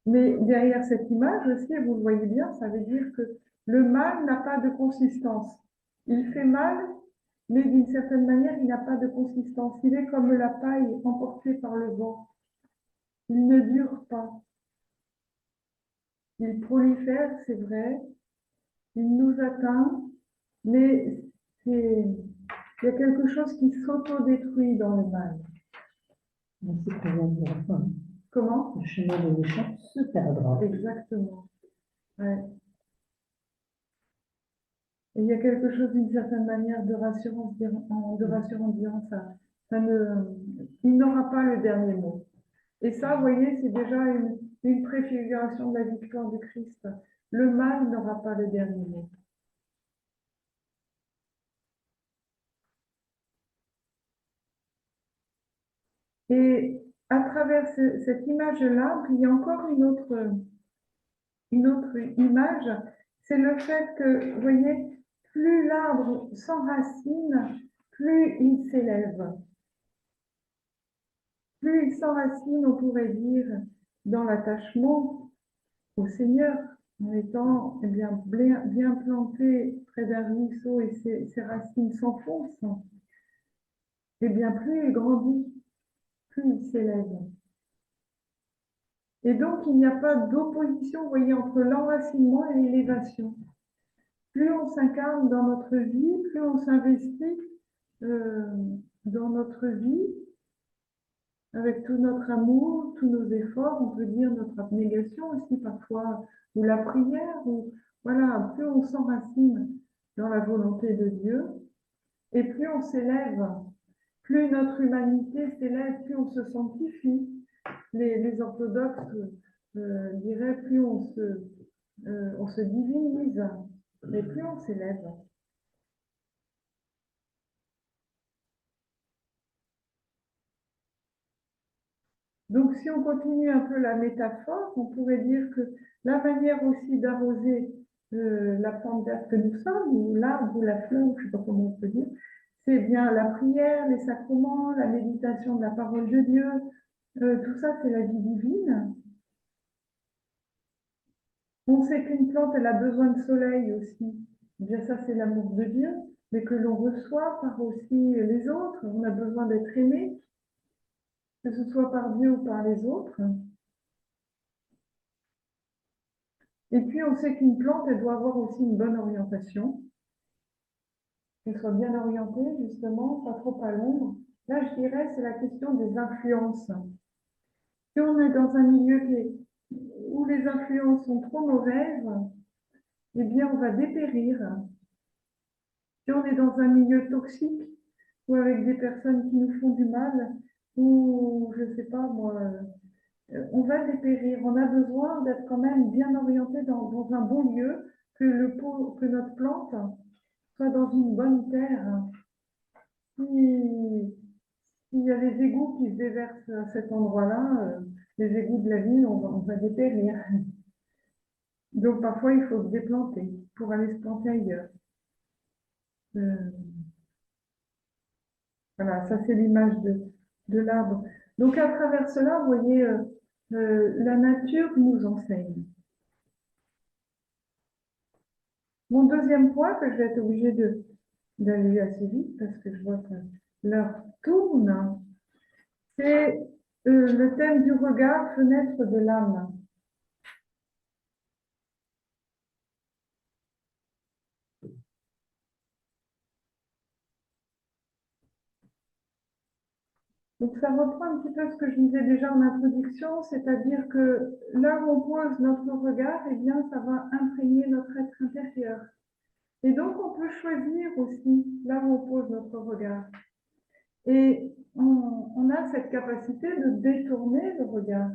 Mais derrière cette image aussi, vous le voyez bien, ça veut dire que le mal n'a pas de consistance. Il fait mal, mais d'une certaine manière, il n'a pas de consistance. Il est comme la paille emportée par le vent. Il ne dure pas. Il prolifère, c'est vrai. Il nous atteint, mais il y a quelque chose qui s'autodétruit dans le mal. C'est qu'on vient de dire, enfin, Comment? le chemin des méchants se perdra. Exactement. Ouais. Et il y a quelque chose d'une certaine manière de rassurant, disant ça. Il n'aura pas le dernier mot. Et ça, vous voyez, c'est déjà une préfiguration de la victoire du Christ. Le mal n'aura pas le dernier mot. Et à travers cette image-là, il y a encore une autre image, c'est le fait que, vous voyez, plus l'arbre s'enracine, plus il s'élève. Plus il s'enracine, on pourrait dire, dans l'attachement au Seigneur, en étant bien planté près d'un ruisseau et ses racines s'enfoncent, et bien plus il grandit, plus il s'élève. Et donc, il n'y a pas d'opposition, vous voyez, entre l'enracinement et l'élévation. Plus on s'incarne dans notre vie, plus on s'investit dans notre vie, avec tout notre amour, tous nos efforts, on peut dire notre abnégation aussi parfois, ou la prière, ou voilà, plus on s'enracine dans la volonté de Dieu, et plus on s'élève, plus notre humanité s'élève, plus on se sanctifie. Les orthodoxes diraient plus on se divinise, mais plus on s'élève. Donc, si on continue un peu la métaphore, on pourrait dire que la manière aussi d'arroser la plante verte que nous sommes, ou l'arbre ou la fleur, je ne sais pas comment on peut dire, c'est bien la prière, les sacrements, la méditation de la parole de Dieu, tout ça, c'est la vie divine. On sait qu'une plante, elle a besoin de soleil aussi. Bien, ça, c'est l'amour de Dieu, mais que l'on reçoit par aussi les autres. On a besoin d'être aimé, que ce soit par Dieu ou par les autres. Et puis, on sait qu'une plante, elle doit avoir aussi une bonne orientation, qu'elle soit bien orientée, justement, pas trop à l'ombre. Là, je dirais, c'est la question des influences. Si on est dans un milieu où les influences sont trop mauvaises, eh bien, on va dépérir. Si on est dans un milieu toxique, ou avec des personnes qui nous font du mal, ou, je ne sais pas, moi, on va dépérir. On a besoin d'être quand même bien orienté dans un bon lieu, que notre plante soit dans une bonne terre. S'il y a des égouts qui se déversent à cet endroit-là, les égouts de la ville, on va dépérir. Donc parfois, il faut se déplanter pour aller se planter ailleurs. Voilà, ça c'est l'image de l'arbre. Donc à travers cela, vous voyez, la nature nous enseigne. Mon deuxième point, que je vais être obligée d'aller assez vite parce que je vois que l'heure tourne, c'est le thème du regard, fenêtre de l'âme. Donc ça reprend un petit peu ce que je disais déjà en introduction, c'est-à-dire que là où on pose notre regard, eh bien, ça va imprégner notre être intérieur. Et donc on peut choisir aussi là où on pose notre regard. Et on a cette capacité de détourner le regard.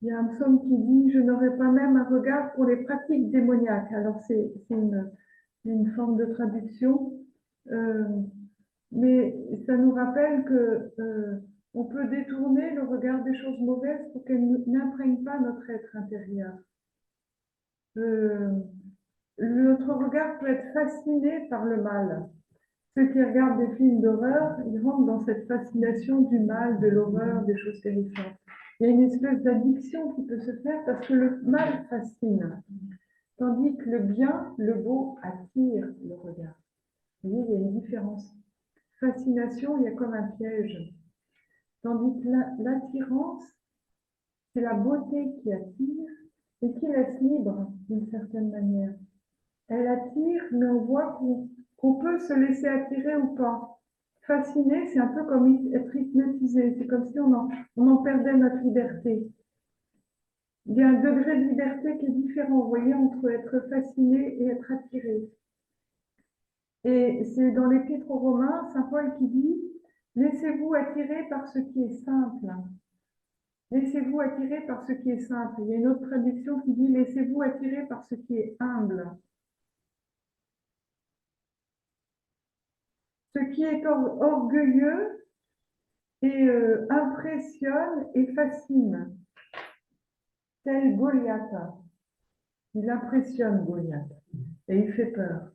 Il y a un psaume qui dit « Je n'aurai pas même un regard pour les pratiques démoniaques ». Alors c'est une forme de traduction, mais ça nous rappelle que on peut détourner le regard des choses mauvaises pour qu'elles n'imprègnent pas notre être intérieur. Notre regard peut être fasciné par le mal. Ceux qui regardent des films d'horreur, ils rentrent dans cette fascination du mal, de l'horreur, des choses terrifiantes. Il y a une espèce d'addiction qui peut se faire parce que le mal fascine, tandis que le bien, le beau, attire le regard. Vous voyez, il y a une différence. Fascination, il y a comme un piège. Tandis que l'attirance, c'est la beauté qui attire et qui laisse libre d'une certaine manière. Elle attire, mais on voit qu'on peut se laisser attirer ou pas. Fasciné, c'est un peu comme être hypnotisé. C'est comme si on en perdait notre liberté. Il y a un degré de liberté qui est différent, vous voyez, entre être fasciné et être attiré. Et c'est dans l'Épître aux Romains, saint Paul qui dit « Laissez-vous attirer par ce qui est simple ». Laissez-vous attirer par ce qui est simple. Il y a une autre traduction qui dit « Laissez-vous attirer par ce qui est humble ». Ce qui est orgueilleux et impressionne et fascine. Tel Goliath. Il impressionne Goliath et il fait peur.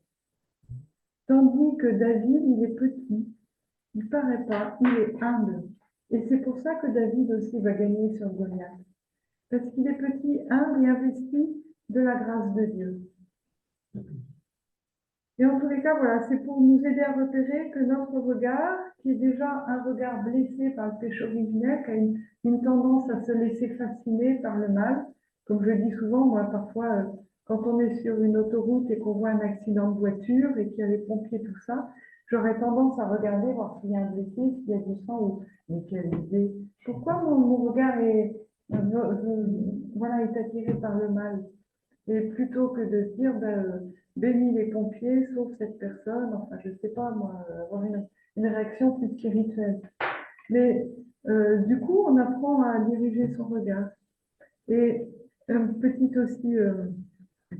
Tandis que David, il est petit, il ne paraît pas, il est humble. Et c'est pour ça que David aussi va gagner sur Goliath. Parce qu'il est petit, humble et investi de la grâce de Dieu. Et en tous les cas, voilà, c'est pour nous aider à repérer que notre regard, qui est déjà un regard blessé par le péché originel, qui a une tendance à se laisser fasciner par le mal, comme je le dis souvent, moi parfois, quand on est sur une autoroute et qu'on voit un accident de voiture et qu'il y a les pompiers, tout ça, j'aurais tendance à regarder, voir s'il y a un blessé, s'il y a du sang, ou mais quelle idée. Pourquoi mon regard voilà, est attiré par le mal? Et plutôt que de se dire, bénis les pompiers, sauve cette personne, enfin, je ne sais pas, moi, avoir une réaction plus spirituelle. Mais du coup, on apprend à diriger son regard. Et un petit aussi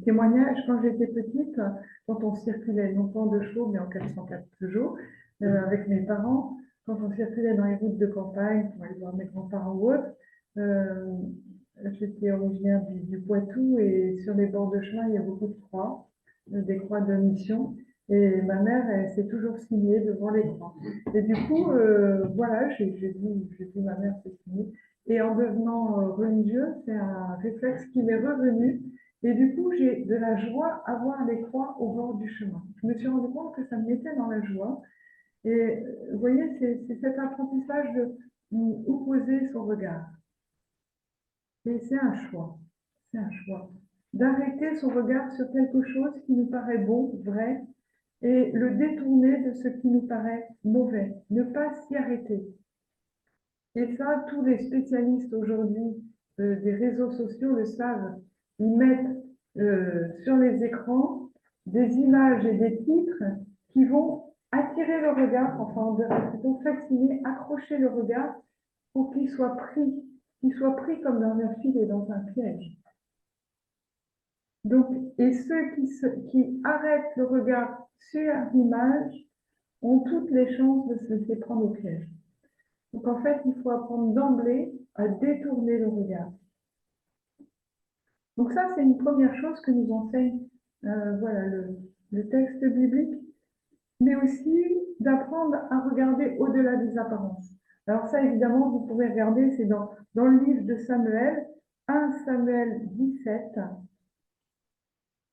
témoignage, quand j'étais petite, quand on circulait, non pas en 2 chevaux, mais en 404 Peugeot, avec mes parents, quand on circulait dans les routes de campagne, pour aller voir mes grands-parents ou autres, j'étais originaire du Poitou et sur les bords de chemin, il y a beaucoup de croix, des croix de mission. Et ma mère, elle s'est toujours signée devant les croix. Et du coup, voilà, j'ai vu ma mère se signer. Et en devenant religieuse, c'est un réflexe qui m'est revenu. Et du coup, j'ai de la joie à voir les croix au bord du chemin. Je me suis rendu compte que ça me mettait dans la joie. Et vous voyez, c'est cet apprentissage de où poser son regard. Et c'est un choix. C'est un choix. D'arrêter son regard sur quelque chose qui nous paraît bon, vrai, et le détourner de ce qui nous paraît mauvais. Ne pas s'y arrêter. Et ça, tous les spécialistes aujourd'hui des réseaux sociaux le savent. Ils mettent sur les écrans des images et des titres qui vont attirer le regard, enfin, plutôt fasciner, accrocher le regard pour qu'il soit pris comme dans un filet, dans un piège. Donc, et ceux qui arrêtent le regard sur l'image ont toutes les chances de se laisser prendre au piège. Donc en fait, il faut apprendre d'emblée à détourner le regard. Donc ça, c'est une première chose que nous enseigne voilà, le texte biblique, mais aussi d'apprendre à regarder au-delà des apparences. Alors ça, évidemment, vous pouvez regarder, c'est dans le livre de Samuel, 1 Samuel 17,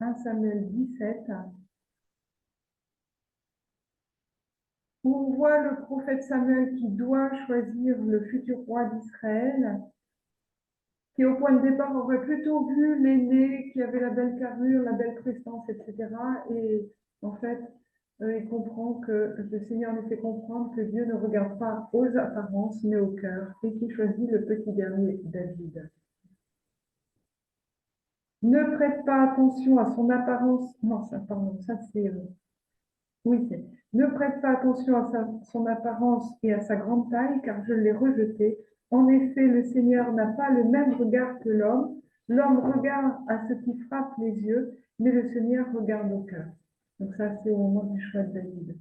1 Samuel 17, où on voit le prophète Samuel qui doit choisir le futur roi d'Israël, qui au point de départ aurait plutôt vu l'aîné qui avait la belle carrure, la belle prestance, etc. Et en fait, il comprend que le Seigneur lui fait comprendre que Dieu ne regarde pas aux apparences, mais au cœur, et qu'il choisit le petit dernier, David. Ne prête pas attention à son apparence. Non, ça, pardon, ça c'est. Oui, c'est. Ne prête pas attention à son apparence et à sa grande taille, car je l'ai rejeté. En effet, le Seigneur n'a pas le même regard que l'homme. L'homme regarde à ce qui frappe les yeux, mais le Seigneur regarde au cœur. Donc ça, c'est au moment du choix de David.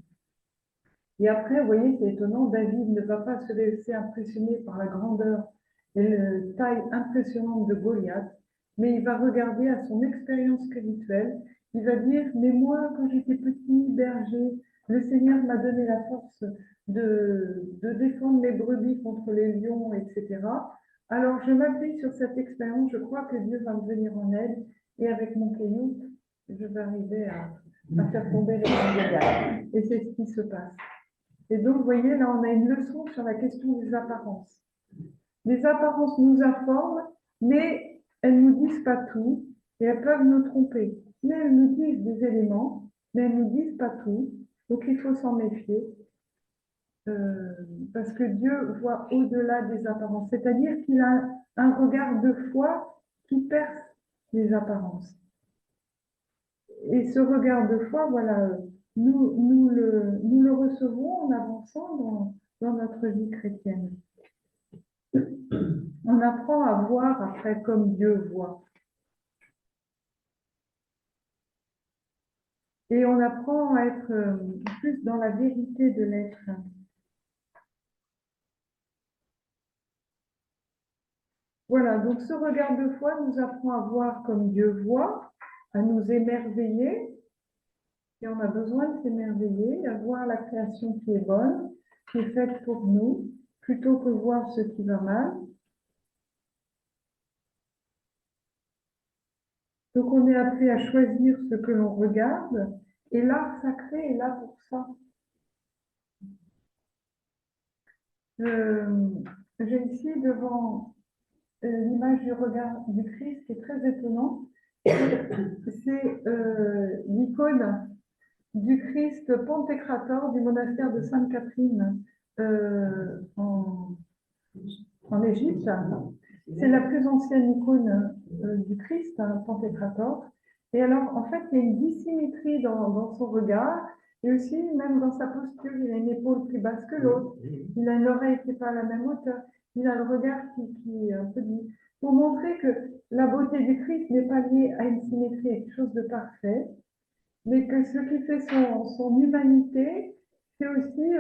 Et après, vous voyez, c'est étonnant, David ne va pas se laisser impressionner par la grandeur et la taille impressionnante de Goliath, mais il va regarder à son expérience spirituelle. Il va dire, mais moi, quand j'étais petit berger, le Seigneur m'a donné la force de défendre mes brebis contre les lions, etc. Alors, je m'appuie sur cette expérience, je crois que Dieu va me venir en aide, et avec mon caillou, je vais arriver à faire tomber les Goliath. Et c'est ce qui se passe. Et donc, vous voyez, là, on a une leçon sur la question des apparences. Les apparences nous informent, mais elles ne nous disent pas tout, et elles peuvent nous tromper. Mais elles nous disent des éléments, mais elles ne nous disent pas tout. Donc, il faut s'en méfier, parce que Dieu voit au-delà des apparences. C'est-à-dire qu'il a un regard de foi qui perce les apparences. Et ce regard de foi, voilà, nous le recevons en avançant dans notre vie chrétienne. On apprend à voir après comme Dieu voit. Et on apprend à être plus dans la vérité de l'être. Voilà, donc ce regard de foi nous apprend à voir comme Dieu voit, à nous émerveiller, et on a besoin de s'émerveiller, à voir la création qui est bonne, qui est faite pour nous, plutôt que voir ce qui va mal. Donc on est appelé à choisir ce que l'on regarde, et l'art sacré est là pour ça. J'ai ici devant l'image du regard du Christ qui est très étonnant. C'est l'icône du Christ Pantocrator du monastère de Sainte-Catherine en Égypte. C'est la plus ancienne icône du Christ, Pantocrator. Et alors, en fait, il y a une dissymétrie dans son regard, et aussi, même dans sa posture, il a une épaule plus basse que l'autre, il a une oreille qui n'est pas à la même hauteur, il a le regard qui est un peu dit. Pour montrer que la beauté du Christ n'est pas liée à une symétrie, à quelque chose de parfait, mais que ce qui fait son humanité, c'est aussi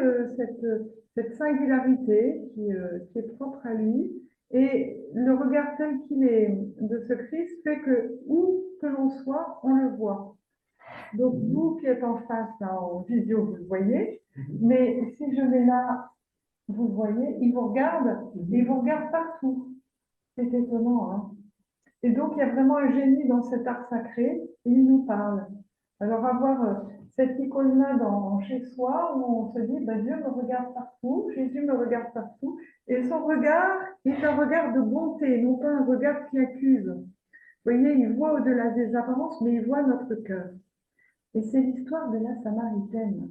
cette singularité qui est propre à lui. Et le regard tel qu'il est de ce Christ fait que où que l'on soit, on le voit. Donc vous qui êtes en face, là, en visio, vous le voyez, mais si je vais là, vous le voyez, il vous regarde, et il vous regarde partout. C'est étonnant, hein? Et donc il y a vraiment un génie dans cet art sacré, et il nous parle. Alors avoir cette icône-là chez soi, où on se dit, Dieu me regarde partout, Jésus me regarde partout, et son regard est un regard de bonté, non pas un regard qui accuse. Vous voyez, il voit au-delà des apparences, mais il voit notre cœur. Et c'est l'histoire de la Samaritaine.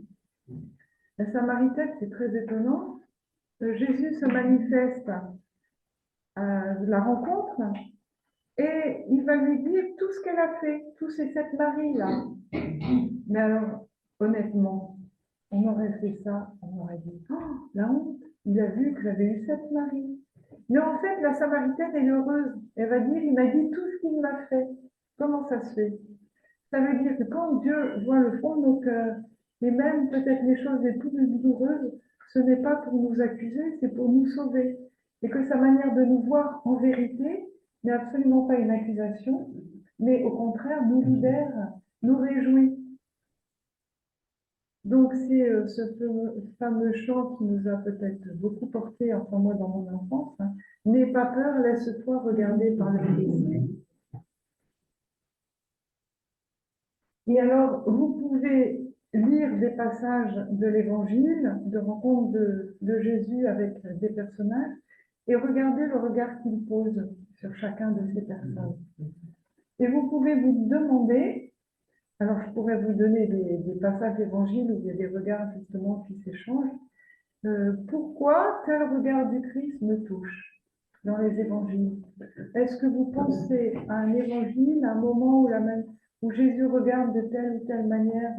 La Samaritaine, c'est très étonnant. Jésus se manifeste à la rencontre, et il va lui dire tout ce qu'elle a fait, tous ces 7 maris-là. Mais alors, honnêtement, on aurait fait ça, on aurait dit, oh, la honte, il a vu que j'avais eu 7 maris. Mais en fait, la Samaritaine est heureuse. Elle va dire, il m'a dit tout ce qu'il m'a fait. Comment ça se fait? Ça veut dire que quand Dieu voit le fond de nos cœurs, et même peut-être les choses les plus douloureuses, ce n'est pas pour nous accuser, c'est pour nous sauver. Et que sa manière de nous voir en vérité n'est absolument pas une accusation, mais au contraire nous libère, nous réjouit. Donc c'est ce fameux chant qui nous a peut-être beaucoup porté, enfin moi dans mon enfance, hein. N'aie pas peur, laisse-toi regarder par le Christ. Et alors, vous pouvez lire des passages de l'Évangile, de rencontres de Jésus avec des personnages, et regarder le regard qu'il pose sur chacun de ces personnes. Et vous pouvez vous demander, alors je pourrais vous donner des passages d'Évangile où il y a des regards justement qui s'échangent, pourquoi tel regard du Christ me touche dans les Évangiles? Est-ce que vous pensez à un Évangile, à un moment où Jésus regarde de telle ou telle manière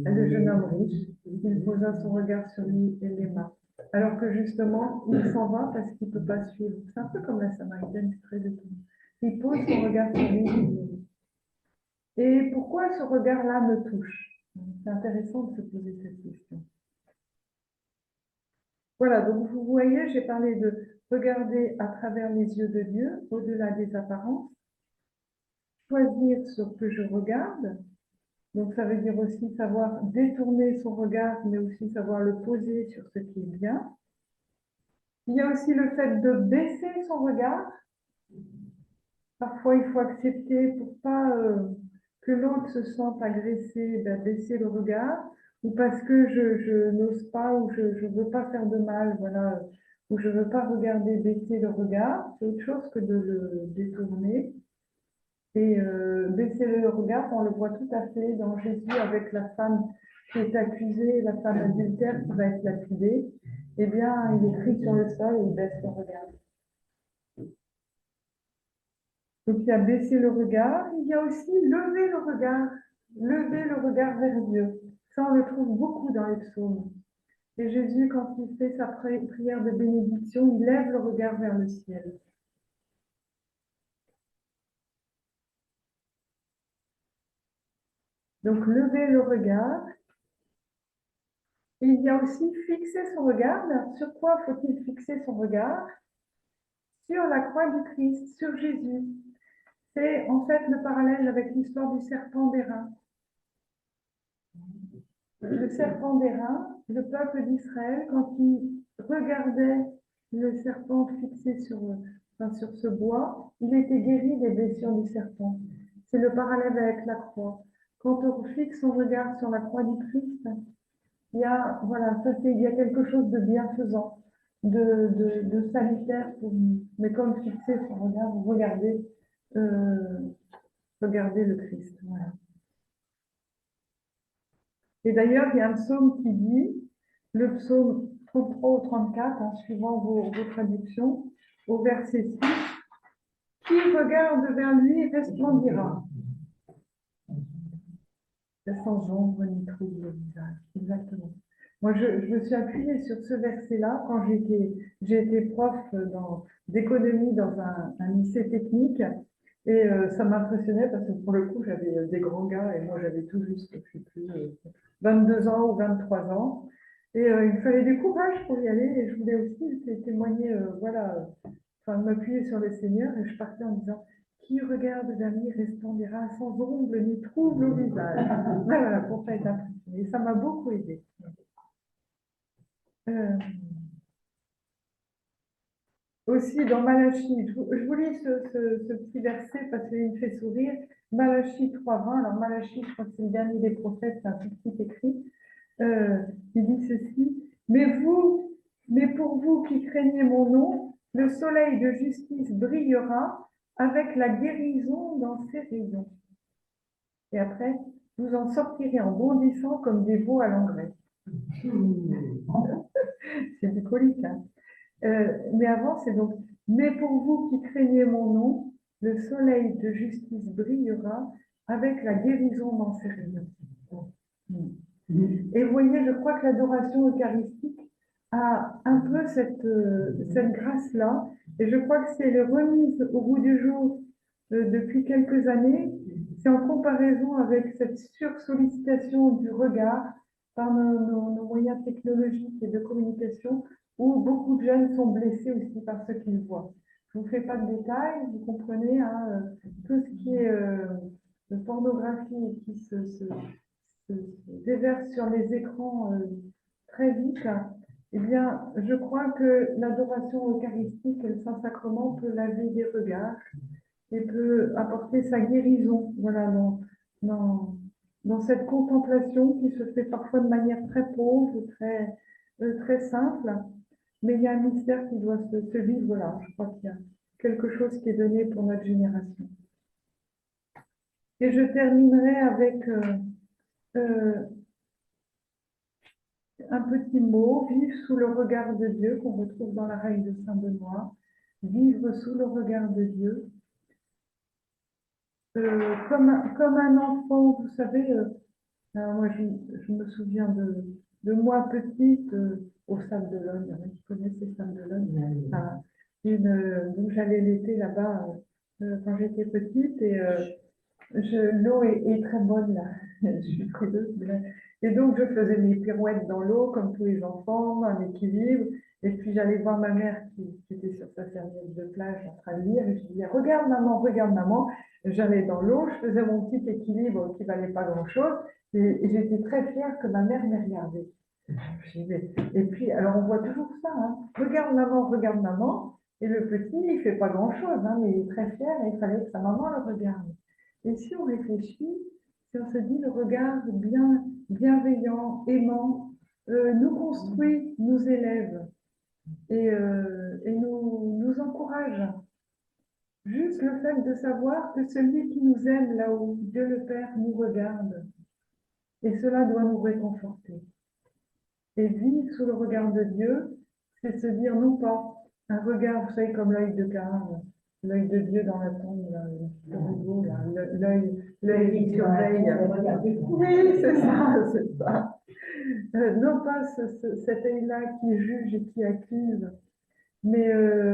le jeune homme riche, il posa son regard sur lui et l'aima. Alors que justement, il s'en va parce qu'il ne peut pas suivre. C'est un peu comme la Samaritaine, c'est très étonnant. Il pose son regard sur lui. Et pourquoi ce regard-là me touche? C'est intéressant de se poser cette question. Voilà, donc vous voyez, j'ai parlé de regarder à travers les yeux de Dieu, au-delà des apparences, choisir ce que je regarde. Donc ça veut dire aussi savoir détourner son regard, mais aussi savoir le poser sur ce qui est bien. Il y a aussi le fait de baisser son regard. Parfois, il faut accepter pour pas que l'autre se sente agressé, baisser le regard, ou parce que je n'ose pas, ou je ne veux pas faire de mal, voilà, ou je ne veux pas regarder, baisser le regard. C'est autre chose que de le détourner. Et baisser le regard, on le voit tout à fait dans Jésus avec la femme qui est accusée, la femme adultère qui va être lapidée. Eh bien, il écrit sur le sol et il baisse le regard. Donc, il y a baisser le regard, il y a aussi lever le regard vers Dieu. Ça, on le trouve beaucoup dans les psaumes. Et Jésus, quand il fait sa prière de bénédiction, il lève le regard vers le ciel. Donc, lever le regard. Et il y a aussi fixer son regard. Sur quoi faut-il fixer son regard? Sur la croix du Christ, sur Jésus. C'est en fait le parallèle avec l'histoire du serpent d'airain. Le serpent d'airain, le peuple d'Israël, quand il regardait le serpent fixé sur ce bois, il était guéri des blessures du serpent. C'est le parallèle avec la croix. Quand on fixe son regard sur la croix du Christ, il y a, voilà, il y a quelque chose de bienfaisant, de salutaire pour nous. Mais comme fixer son regard, vous regardez le Christ. Voilà. Et d'ailleurs, il y a un psaume qui dit, le psaume 33 ou 34, en suivant vos traductions, au verset 6, qui regarde vers lui resplendira. Sans ombre ni trouble au visage. Exactement. Moi, je me suis appuyée sur ce verset-là quand j'ai été prof d'économie dans un lycée technique. Et ça m'impressionnait parce que pour le coup, j'avais des grands gars et moi, j'avais tout juste, je sais plus, 22 ans ou 23 ans. Et il fallait du courage pour y aller. Et je voulais aussi témoigner, voilà, enfin, m'appuyer sur le Seigneur. Et je partais en disant, qui regarde vers lui resplendira sans ombre ni trouble au visage. Voilà, pour pas être impressionné. Et ça m'a beaucoup aidé. Aussi dans Malachie, je vous lis ce petit verset parce qu'il me fait sourire. Malachie 3:20. Alors Malachie, je crois que c'est le dernier des prophètes, c'est un tout petit écrit. Il dit ceci, mais pour vous qui craignez mon nom, le soleil de justice brillera avec la guérison dans ses rayons. Et après, vous en sortirez en bondissant comme des veaux à l'engrais. C'est bucolique, hein. Mais avant, c'est donc, mais pour vous qui craignez mon nom, le soleil de justice brillera avec la guérison dans ses rayons. Et vous voyez, je crois que l'adoration eucharistique a un peu cette grâce-là. Et je crois que c'est les remises au bout du jour depuis quelques années. C'est en comparaison avec cette sursollicitation du regard par nos moyens technologiques et de communication, où beaucoup de jeunes sont blessés aussi par ce qu'ils voient. Je ne vous fais pas de détails, vous comprenez, hein, tout ce qui est de pornographie qui se déverse sur les écrans très vite, eh bien, je crois que l'adoration eucharistique et le Saint-Sacrement peut laver des regards et peut apporter sa guérison, voilà, dans cette contemplation qui se fait parfois de manière très pauvre, très simple, mais il y a un mystère qui doit se vivre là. Je crois qu'il y a quelque chose qui est donné pour notre génération. Et je terminerai avec un petit mot, vivre sous le regard de Dieu, qu'on retrouve dans la règle de Saint-Benoît. Vivre sous le regard de Dieu. Comme un enfant, vous savez, moi je me souviens de moi petite au Sable d'Olonne. Il y en a qui connaissent les Sables d'Olonne. Donc j'allais l'été là-bas quand j'étais petite. L'eau est très bonne là. Je suis frileuse. Et donc, je faisais mes pirouettes dans l'eau, comme tous les enfants, en équilibre. Et puis, j'allais voir ma mère qui était sur sa serviette de plage en train de lire. Et je disais, regarde maman, regarde maman. J'allais dans l'eau, je faisais mon petit équilibre qui valait pas grand-chose. Et j'étais très fière que ma mère m'ait regardée. Et puis, alors on voit toujours ça, hein. Regarde maman. Et le petit, il fait pas grand-chose, hein, mais il est très fier et il fallait que sa maman le regarde. Et si on réfléchit, si on se dit le regard bienveillant, aimant, nous construit, nous élève et nous encourage. Juste le fait de savoir que celui qui nous aime là où Dieu le Père nous regarde, et cela doit nous réconforter. Et vivre sous le regard de Dieu, c'est se dire non pas un regard, vous savez, comme l'œil de Cain, l'œil de Dieu dans la tombe, là, le rideau, là, l'œil qui surveille. Oui, c'est ça, c'est ça. Non pas cet œil-là qui juge et qui accuse, mais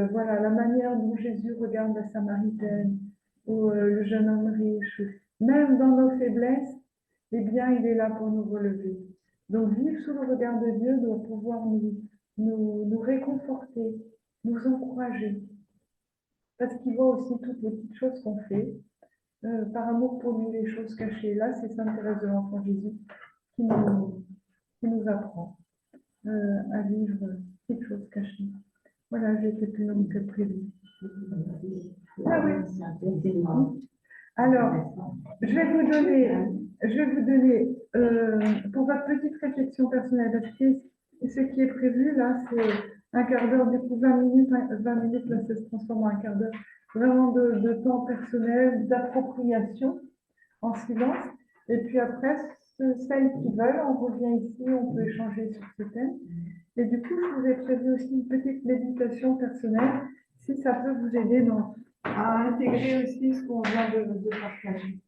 voilà, la manière dont Jésus regarde la Samaritaine ou le jeune homme riche, même dans nos faiblesses, eh bien, il est là pour nous relever. Donc, vivre sous le regard de Dieu doit pouvoir nous réconforter, nous encourager, parce qu'il voit aussi toutes les petites choses qu'on fait, par amour pour lui, les choses cachées. Là, c'est Sainte Thérèse de l'Enfant Jésus qui nous apprend à vivre ces choses cachées. Voilà, j'ai été plus longue que prévu. Ah oui. Alors, je vais vous donner pour votre petite réflexion personnelle, parce que ce qui est prévu là, c'est un quart d'heure, du coup 20 minutes, là, ça se transforme en un quart d'heure, vraiment de temps personnel, d'appropriation en silence. Et puis après, celles qui veulent, on revient ici, on peut échanger sur ce thème. Et du coup, je vous ai prévu aussi une petite méditation personnelle, si ça peut vous aider à intégrer aussi ce qu'on vient de partager.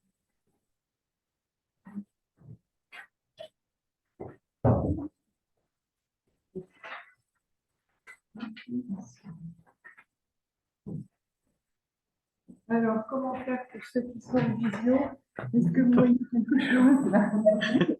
Alors, comment faire pour ceux qui sont en visio? Est-ce que vous voyez quelque chose là?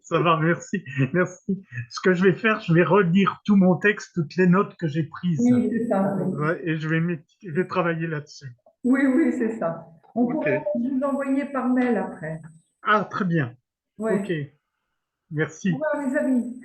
Ça va, merci. Merci. Ce que je vais faire, je vais relire tout mon texte, toutes les notes que j'ai prises. Oui, c'est ça. Ouais, et je vais travailler là-dessus. Oui, c'est ça. On Ok. pourrait vous envoyer par mail après. Ah, très bien. Ouais. Ok. Merci. Au revoir, les amis.